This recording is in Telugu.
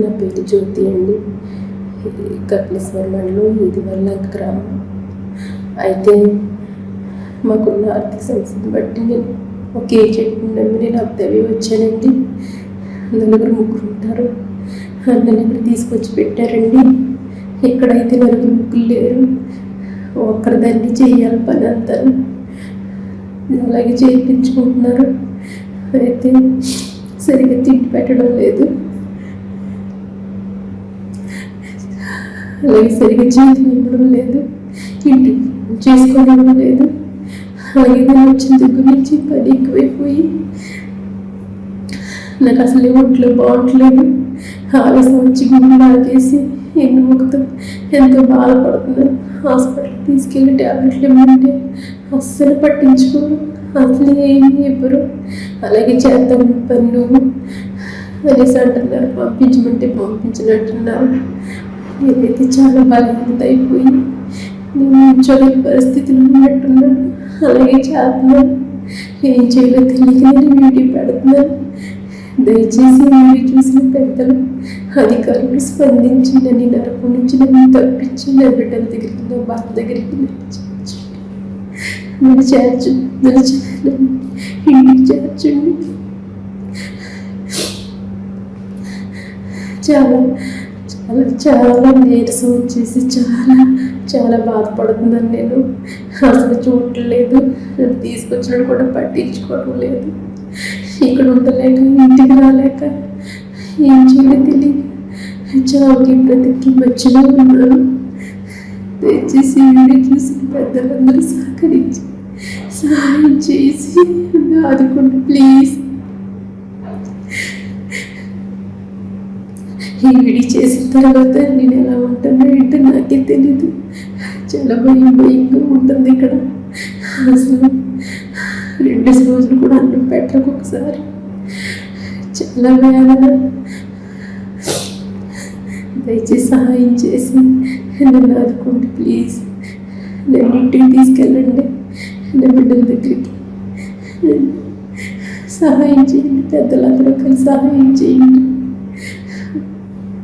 నా పేరు జ్యోతి అండి. కపిలేశ్వరం మండలం ఈదివల్ల గ్రామం. అయితే మాకున్న ఆర్థిక సమస్యను బట్టి నేను ఒక ఏజెంట్ని నమ్మి నేను అబ్దావి వచ్చానండి. ముగ్గురు ఉంటారు. నన్ను ఇక్కడ తీసుకొచ్చి పెట్టారండి. ఎక్కడైతే ముగ్గురు లేరు, ఒక్కరిదాన్ని చేయాలి పని అంతా. అలాగే చేయించుకుంటున్నారు. అయితే సరిగ్గా తిండి పెట్టడం లేదు, అలాగే సరిగ్గా జీవితం ఇవ్వడం లేదు, ఇంటి చేసుకోవడం లేదు. అలాగే నేను వచ్చిన దగ్గర నుంచి పని ఎక్కువైపోయి నాకు అసలు ఒంట్లో బాగుంటలేదు. ఆవేశం వచ్చి గుండె లాగేసి ఎన్నుముకతో ఎంతో బాధపడుతున్నాను. హాస్పిటల్కి తీసుకెళ్ళి ట్యాబ్లెట్లు ఇవ్వమంటే అస్సలు పట్టించుకోరు, అసలు ఏమి ఇవ్వరు. అలాగే చేద్దాం పని నువ్వు అనేసి అంటున్నారు. పంపించమంటే పంపించినట్టున్నారు. నేనైతే చాలా బలహీనత అయిపోయి నేను ఉంచోలేని పరిస్థితిలో ఉన్నట్టున్నాను. అలాగే చేస్తున్నాను. ఏం చేయాలో తెలియక నేను వీడియో పెడుతున్నాను. దయచేసి వీడియో చూసిన పెద్దలు, అధికారులు స్పందించి నన్ను నరకం నుంచి నన్ను తప్పించి నా బిడ్డల దగ్గరికి, నా భర్త దగ్గరికి నన్ను ఇంటికి చేర్చండి. చాలా చాలా చాలా నీరసం వచ్చేసి చాలా బాధపడుతున్నాను. నేను అసలు చూడలేదు, నన్ను తీసుకొచ్చినట్టు కూడా పట్టించుకోవడం లేదు. ఇక్కడ ఉండలేక, ఇంటికి రాలేక, ఏం చేయాలో తెలియక చావుకి బ్రతికి మధ్యలో ఉన్నాను. దయచేసి వీడియో చూసిన పెద్దలందరూ సహకరించి సహాయం చేసి ఆదుకోండి ప్లీజ్. ఈ వీడియో చేసిన తర్వాత నేను ఎలా ఉంటానో ఏంటో నాకే తెలీదు. చాలా భయంగా ఉంటుంది ఇక్కడ. అసలు 2 రోజులు కూడా అన్నం పెట్టకు, ఒకసారి చాలా వేదన. దయచేసి సహాయం చేసి నన్ను ఆదుకోండి ప్లీజ్. నన్ను ఇంటికి తీసుకెళ్ళండి, నా బిడ్డల దగ్గరికి సహాయం చేయండి. పెద్దలందరూ కలిసి సహాయం చేయండి.